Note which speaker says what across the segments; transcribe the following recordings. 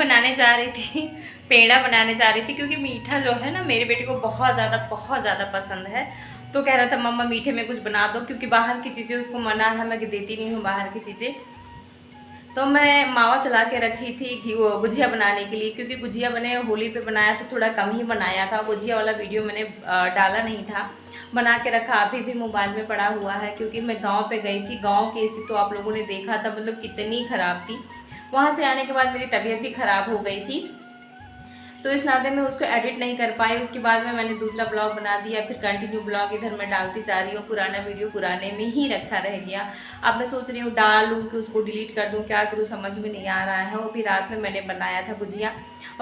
Speaker 1: बनाने जा रही थी, पेड़ा बनाने जा रही थी, क्योंकि मीठा जो है ना मेरे बेटे को बहुत ज़्यादा पसंद है। तो कह रहा था मम्मा मीठे में कुछ बना दो, क्योंकि बाहर की चीज़ें उसको मना है, मैं देती नहीं हूँ बाहर की चीज़ें। तो मैं मावा चला के रखी थी गुजिया बनाने के लिए, क्योंकि गुजिया मैंने होली पे बनाया तो थोड़ा कम ही बनाया था। गुजिया वाला वीडियो मैंने डाला नहीं था, बना के रखा, अभी भी मोबाइल में पड़ा हुआ है। क्योंकि मैं गांव पे गई थी, गांव की स्थिति तो आप लोगों ने देखा था, मतलब कितनी ख़राब थी। वहाँ से आने के बाद मेरी तबीयत भी ख़राब हो गई थी, तो इस नाते में उसको एडिट नहीं कर पाई। उसके बाद में मैंने दूसरा ब्लॉग बना दिया, फिर कंटिन्यू ब्लॉग इधर मैं डालती जा रही हूँ। पुराना वीडियो पुराने में ही रखा रह गया। अब मैं सोच रही हूँ डालूँ कि उसको डिलीट कर दूँ, क्या करूँ समझ में नहीं आ रहा है। वो भी रात में मैंने बनाया था गुजिया,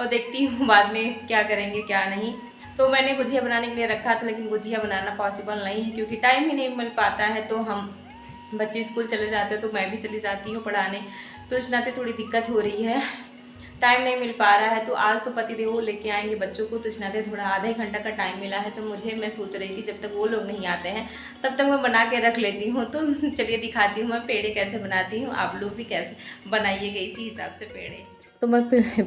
Speaker 1: और देखती हूँ बाद में क्या करेंगे क्या नहीं। तो मैंने गुजिया बनाने के लिए रखा था, लेकिन गुजिया बनाना पॉसिबल नहीं है, क्योंकि टाइम ही नहीं मिल पाता है। तो हम बच्चे स्कूल चले जाते हैं, तो मैं भी चली जाती हूँ पढ़ाने, तो इस नाते थोड़ी दिक्कत हो रही है, टाइम नहीं मिल पा रहा है। तो आज तो पतिदेव लेके आएंगे बच्चों को, तो इस नाते थोड़ा आधे घंटा का टाइम मिला है। तो मैं सोच रही थी जब तक वो लोग नहीं आते हैं तब तक मैं बना के रख लेती हूँ। तो चलिए दिखाती हूँ मैं पेड़े कैसे बनाती हूँ, आप लोग भी कैसे बनाइएगा इसी हिसाब से पेड़े। तो मैं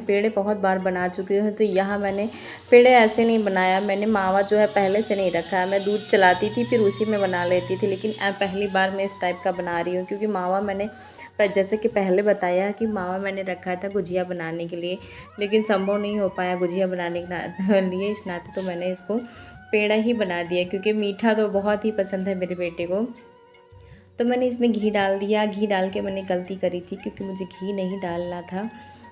Speaker 1: पेड़े बहुत बार बना चुकी हूँ। तो यहाँ मैंने पेड़े ऐसे नहीं बनाया, मैंने मावा जो है पहले से नहीं रखा है। मैं दूध चलाती थी फिर उसी में बना लेती थी, लेकिन पहली बार मैं इस टाइप का बना रही हूँ। क्योंकि मावा मैंने जैसे कि पहले बताया कि मावा मैंने रखा था गुजिया बनाने के लिए, लेकिन संभव नहीं हो पाया गुजिया बनाने के लिए। इस नाते तो मैंने इसको पेड़ा ही बना दिया, क्योंकि मीठा तो बहुत ही पसंद है मेरे बेटे को। तो मैंने इसमें घी डाल दिया। घी डाल के मैंने गलती करी थी, क्योंकि मुझे घी नहीं डालना था।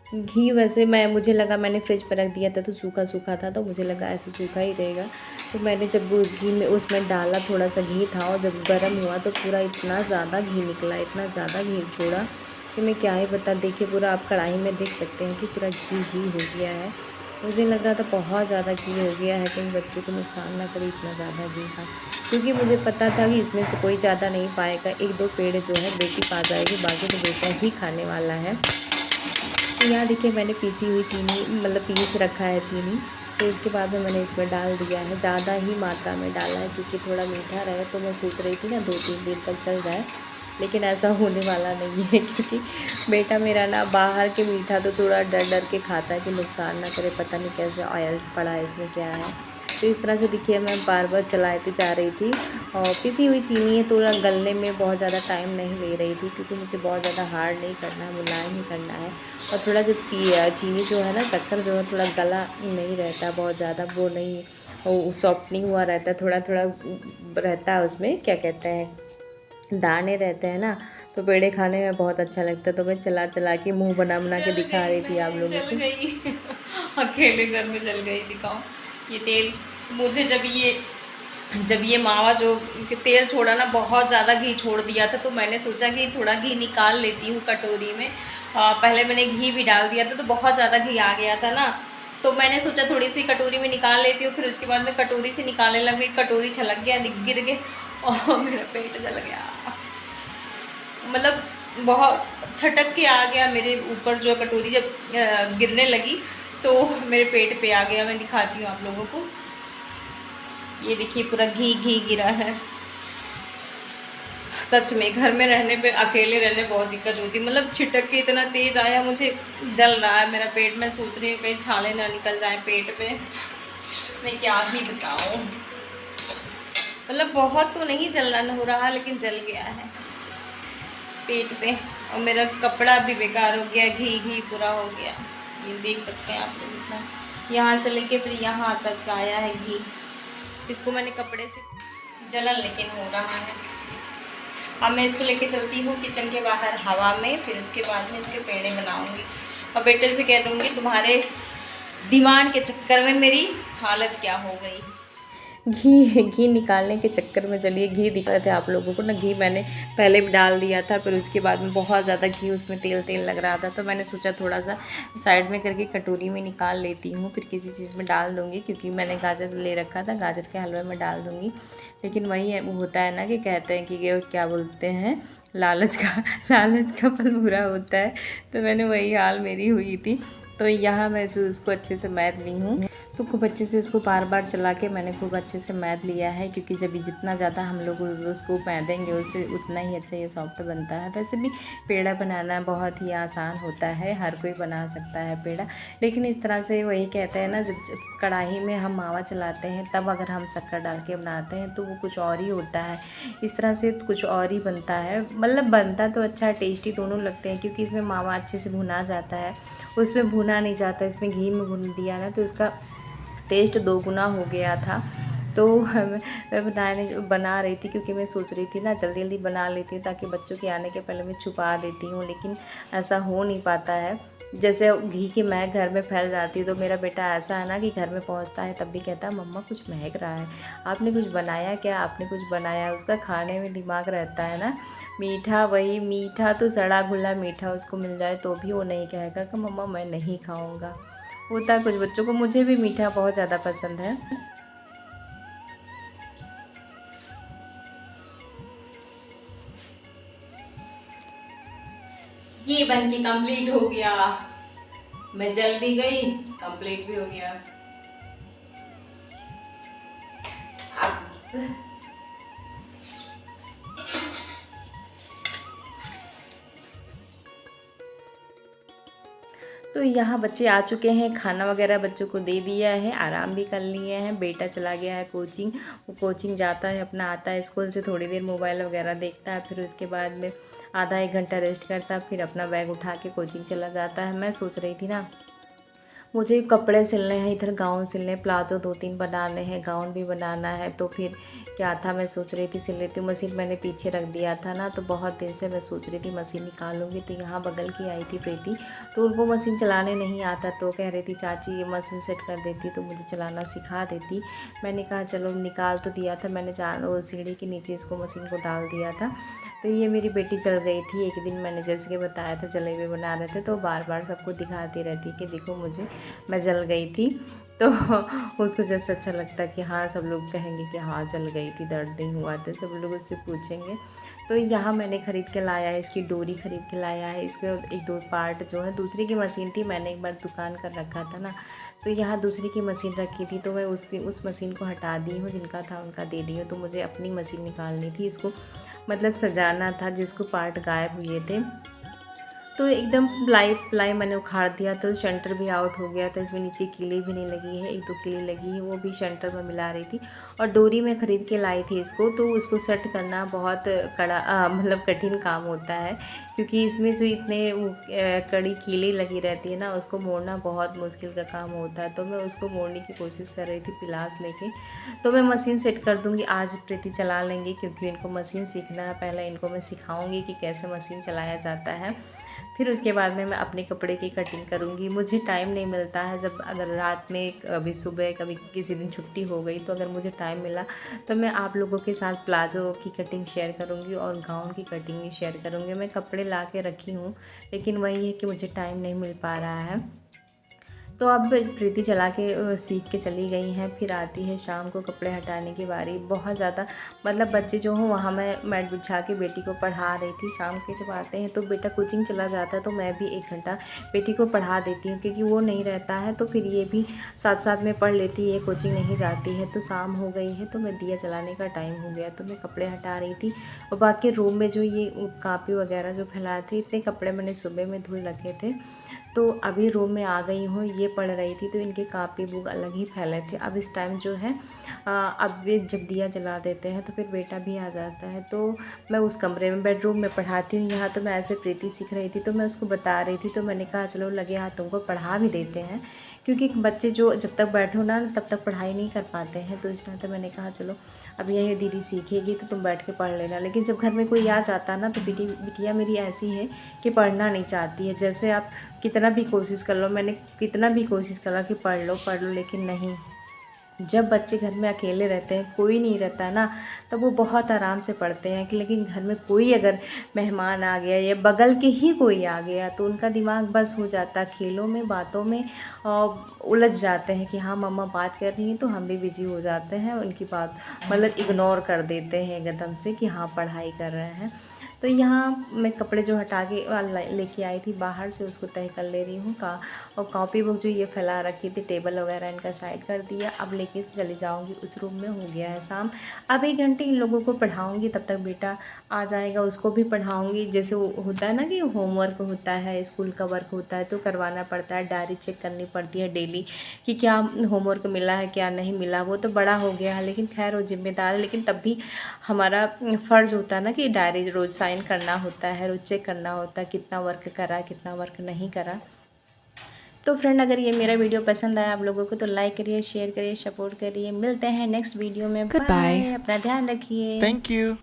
Speaker 1: घी वैसे मुझे लगा, मैंने फ्रिज पर रख दिया था तो सूखा सूखा था, तो मुझे लगा ऐसे सूखा ही रहेगा। तो मैंने जब वो घी में उसमें डाला, थोड़ा सा घी था, और जब गर्म हुआ तो पूरा इतना ज़्यादा घी निकला, इतना ज़्यादा घी छोड़ा कि मैं क्या ही बता। देखिए पूरा आप कढ़ाई में देख सकते हैं कि पूरा घी घी हो गया है। मुझे लग रहा था बहुत ज़्यादा घी हो गया है, कहीं बच्चों को नुकसान ना करे इतना ज़्यादा घी था। क्योंकि मुझे पता था कि इसमें से कोई ज़्यादा नहीं पाएगा, एक दो पेड़ जो है बेटी पा जाएगी, बाकी तो बेटा ही खाने वाला है। तो यहाँ देखिए मैंने पीसी हुई चीनी, मतलब पीस रखा है चीनी। तो इसके बाद में मैंने इसमें डाल दिया है, ज़्यादा ही मात्रा में डाला है, क्योंकि थोड़ा मीठा रहे। तो मैं सोच रही थी ना 2-3 दिन तक चल जाए, लेकिन ऐसा होने वाला नहीं है। क्योंकि बेटा मेरा ना बाहर के मीठा तो थोड़ा डर डर के खाता है कि नुकसान ना करे, पता नहीं कैसे ऑयल पड़ा है इसमें, क्या है। तो इस तरह से देखिए मैं बार बार चलाती जा रही थी, और पिसी हुई चीनी है, थोड़ा गलने में बहुत ज़्यादा टाइम नहीं ले रही थी, क्योंकि मुझे बहुत ज़्यादा हार्ड नहीं करना है, मुलायम ही करना है। और थोड़ा जो चीनी जो है ना, शक्कर जो है थोड़ा गला नहीं रहता बहुत ज़्यादा, वो नहीं, वो सॉफ्टनिंग हुआ रहता है, थोड़ा थोड़ा रहता है उसमें, क्या कहते हैं, दाने रहते हैं ना। तो पेड़े खाने में बहुत अच्छा लगता है। तो मैं चला चला के मुँह बना बना के दिखा रही थी आप लोगों को। अकेले घर में जल गई, दिखाओ ये तेल। मुझे जब ये मावा जो तेल छोड़ा ना, बहुत ज़्यादा घी छोड़ दिया था, तो मैंने सोचा कि थोड़ा घी निकाल लेती हूँ कटोरी में। पहले मैंने घी भी डाल दिया था, तो बहुत ज़्यादा घी आ गया था ना, तो मैंने सोचा थोड़ी सी कटोरी में निकाल लेती हूँ। फिर उसके बाद में कटोरी से निकालने लगी, कटोरी छलक गया, गिर गए, और मेरा पेट जल गया। मतलब बहुत छटक के आ गया मेरे ऊपर, जो कटोरी जब गिरने लगी तो मेरे पेट पे आ गया। मैं दिखाती हूँ आप लोगों को, ये देखिए पूरा घी घी गिरा है। सच में घर में रहने पे, अकेले रहने बहुत दिक्कत होती, मतलब छिटक के इतना तेज आया, मुझे जल रहा है मेरा पेट। मैं सोच रही हूँ कहीं छाले ना निकल जाए पेट पे, मैं क्या ही बताऊँ। मतलब बहुत तो नहीं जलन हो रहा, लेकिन जल गया है पेट पे, और मेरा कपड़ा भी बेकार हो गया, घी घी पूरा हो गया। ये देख सकते हैं आप लोग, इतना यहाँ से लेके फिर यहाँ तक आया है घी। इसको मैंने कपड़े से, जलन लेकिन हो रहा है। अब मैं इसको लेके चलती हूँ किचन के बाहर हवा में, फिर उसके बाद में इसके पेड़े बनाऊँगी, और बेटे से कह दूँगी तुम्हारे डिमांड के चक्कर में मेरी हालत क्या हो गई। घी निकालने के चक्कर में, चलिए घी दिखा रहे थे आप लोगों को ना, घी मैंने पहले भी डाल दिया था, फिर उसके बाद में बहुत ज़्यादा घी उसमें तेल तेल लग रहा था। तो मैंने सोचा थोड़ा सा साइड में करके कटोरी में निकाल लेती हूँ, फिर किसी चीज़ में डाल दूँगी, क्योंकि मैंने गाजर ले रखा था, गाजर के हलवे में डाल दूँगी। लेकिन वही है, वो होता है ना कि कहते हैं कि क्या बोलते हैं, लालच का फल बुरा होता है। तो मैंने वही हाल मेरी हुई थी। तो यहाँ मैं जो उसको अच्छे से मैद ली हूँ, तो खूब अच्छे से इसको बार बार चला के मैंने खूब अच्छे से मैद लिया है, क्योंकि जब जितना ज़्यादा हम लोग उसको मैदेंगे उससे उतना ही अच्छा ये सॉफ्ट बनता है। वैसे भी पेड़ा बनाना बहुत ही आसान होता है, हर कोई बना सकता है पेड़ा, लेकिन इस तरह से वही कहते हैं ना, जब कढ़ाई में हम मावा चलाते हैं तब अगर हम शक्कर डाल के बनाते हैं तो वो कुछ और ही होता है। इस तरह से कुछ और ही बनता है, मतलब बनता तो अच्छा टेस्टी दोनों लगते हैं, क्योंकि इसमें मावा अच्छे से भुना जाता है, उसमें भुना नहीं जाता, इसमें घी में भुन दिया ना तो इसका टेस्ट दोगुना हो गया था। तो मैं बना रही थी, क्योंकि मैं सोच रही थी ना जल्दी जल्दी बना लेती हूँ ताकि बच्चों के आने के पहले मैं छुपा देती हूँ, लेकिन ऐसा हो नहीं पाता है। जैसे घी की महक घर में फैल जाती है, तो मेरा बेटा ऐसा है ना कि घर में पहुंचता है तब भी कहता है मम्मा कुछ महक रहा है, आपने कुछ बनाया क्या, आपने कुछ बनाया। उसका खाने में दिमाग रहता है ना, मीठा, वही मीठा तो सड़ा घुला मीठा उसको मिल जाए तो भी वो नहीं कहेगा कि मम्मा मैं नहीं खाऊंगा। होता है कुछ बच्चों को, मुझे भी मीठा बहुत ज़्यादा पसंद है। ये बन के कंप्लीट हो गया, मैं जल भी गई, कंप्लीट भी हो गया। अब तो यहाँ बच्चे आ चुके हैं, खाना वगैरह बच्चों को दे दिया है, आराम भी कर लिए हैं। बेटा चला गया है कोचिंग, वो कोचिंग जाता है अपना, आता है स्कूल से, थोड़ी देर मोबाइल वगैरह देखता है, फिर उसके बाद में आधा एक घंटा रेस्ट करता है, फिर अपना बैग उठा के कोचिंग चला जाता है। मैं सोच रही थी ना, मुझे कपड़े सिलने हैं, इधर गाउन सिलने, प्लाजो 2-3 बनाने हैं, गाउन भी बनाना है, तो फिर क्या था, मैं सोच रही थी सिल लेती हूँ। मशीन मैंने पीछे रख दिया था ना, तो बहुत दिन से मैं सोच रही थी मशीन निकालूंगी। तो यहाँ बगल की आई थी प्रीति, तो उनको मशीन चलाने नहीं आता, तो कह रही थी चाची ये मशीन सेट कर देती तो मुझे चलाना सिखा देती। मैंने कहा चलो, निकाल तो दिया था मैंने, वो सीढ़ी के नीचे इसको मशीन को डाल दिया था। तो ये मेरी बेटी जल गई थी। एक दिन मैंने जैसे कि बताया था जलेबी बना रहे थे, तो बार बार सबको दिखाती रहती कि देखो मुझे, मैं जल गई थी। तो उसको जैसे अच्छा लगता कि हाँ सब लोग कहेंगे कि हाँ जल गई थी, दर्द नहीं हुआ था, सब लोग उससे पूछेंगे। तो यहाँ मैंने ख़रीद के लाया है, इसकी डोरी ख़रीद के लाया है, इसके 1-2 पार्ट जो है, दूसरी की मशीन थी, मैंने एक बार दुकान कर रखा था ना, तो यहाँ दूसरी की मशीन रखी थी, तो मैं उस मशीन को हटा दी हूँ, जिनका था उनका दे दी हूँ। तो मुझे अपनी मशीन निकालनी थी, इसको मतलब सजाना था, जिसको पार्ट गायब हुए थे। तो एकदम प्लाई मैंने उखाड़ दिया, तो सेंटर भी आउट हो गया था, इसमें नीचे कीली भी नहीं लगी है, 1-2 कीली लगी है, वो भी सेंटर में मिला रही थी। और डोरी में ख़रीद के लाई थी इसको, तो उसको सेट करना बहुत मतलब कठिन काम होता है, क्योंकि इसमें जो इतने कड़ी कीली लगी रहती है ना, उसको मोड़ना बहुत मुश्किल का काम होता है। तो मैं उसको मोड़ने की कोशिश कर रही थी पिलास लेके। तो मैं मशीन सेट कर दूँगी, आज प्रीति चला लेंगे, क्योंकि इनको मशीन सीखना है, पहले इनको मैं सिखाऊँगी कि कैसे मशीन चलाया जाता है, फिर उसके बाद में मैं अपने कपड़े की कटिंग करूँगी। मुझे टाइम नहीं मिलता है, जब अगर रात में कभी सुबह कभी किसी दिन छुट्टी हो गई, तो अगर मुझे टाइम मिला तो मैं आप लोगों के साथ प्लाज़ो की कटिंग शेयर करूँगी और गाउन की कटिंग भी शेयर करूँगी। मैं कपड़े ला के रखी हूँ, लेकिन वही है कि मुझे टाइम नहीं मिल पा रहा है। तो अब प्रीति चला के सीख के चली गई हैं, फिर आती है शाम को कपड़े हटाने की बारी। बहुत ज़्यादा मतलब बच्चे जो हों, वहाँ मैं मैट बिछा के बेटी को पढ़ा रही थी। शाम के जब आते हैं तो बेटा कोचिंग चला जाता है, तो मैं भी 1 घंटा बेटी को पढ़ा देती हूँ, क्योंकि वो नहीं रहता है तो फिर ये भी साथ साथ में पढ़ लेती है, कोचिंग नहीं जाती है। तो शाम हो गई है, तो मैं दिया जलाने का टाइम हो गया, तो मैं कपड़े हटा रही थी। और बाकी रूम में जो ये कापी वगैरह जो फैलाए थे, इतने कपड़े मैंने सुबह में धुल रखे थे, तो अभी रूम में आ गई हूँ। ये पढ़ रही थी, तो इनके कापी बुक अलग ही फैले थे। अब इस टाइम जो है अब वे जब दिया जला देते हैं तो फिर बेटा भी आ जाता है, तो मैं उस कमरे में बेडरूम में पढ़ाती हूँ। यहाँ तो मैं ऐसे प्रीति सीख रही थी, तो मैं उसको बता रही थी, तो मैंने कहा चलो लगे हाथ तुमको पढ़ा भी देते हैं, क्योंकि बच्चे जो जब तक बैठो ना तब तक पढ़ाई नहीं कर पाते हैं। तो इस तरह से मैंने कहा चलो अब यही दीदी सीखेगी तो तुम बैठ के पढ़ लेना। लेकिन जब घर में कोई आ जाता ना, तो बिटिया मेरी ऐसी है कि पढ़ना नहीं चाहती है। जैसे आप कितना भी कोशिश कर लो, मैंने कितना भी कोशिश करा कि पढ़ लो, लेकिन नहीं। जब बच्चे घर में अकेले रहते हैं, कोई नहीं रहता है ना, तब वो बहुत आराम से पढ़ते हैं। कि लेकिन घर में कोई अगर मेहमान आ गया या बगल के ही कोई आ गया, तो उनका दिमाग बस हो जाता है खेलों में, बातों में, उलझ जाते हैं कि हाँ मम्मा बात कर रही हैं, तो हम भी बिजी हो जाते हैं, उनकी बात मतलब इग्नोर कर देते हैं एकदम से कि हाँ पढ़ाई कर रहे हैं। तो यहाँ मैं कपड़े जो हटा के लेके आई थी बाहर से उसको तय कर ले रही हूँ और कॉपी बुक जो ये फैला रखी थी टेबल वगैरह इनका साइड कर दिया। अब लेके चली जाऊँगी उस रूम में। हो गया है शाम, अब 1 घंटे इन लोगों को पढ़ाऊँगी, तब तक बेटा आ जाएगा, उसको भी पढ़ाऊँगी। जैसे वो होता है ना कि होमवर्क होता है, स्कूल का वर्क होता है तो करवाना पड़ता है, डायरी चेक करनी पड़ती है डेली कि क्या होमवर्क मिला है क्या नहीं मिला। वो तो बड़ा हो गया है लेकिन खैर वो जिम्मेदार है, लेकिन तब भी हमारा फ़र्ज़ होता है ना कि डायरी रोज़ साइन करना होता है, रोज़ चेक करना होता है कितना वर्क करा कितना वर्क नहीं करा। तो फ्रेंड, अगर ये मेरा वीडियो पसंद आया आप लोगों को तो लाइक करिए, शेयर करिए, सपोर्ट करिए। मिलते हैं नेक्स्ट वीडियो में। बाय, अपना ध्यान रखिए।
Speaker 2: Thank you.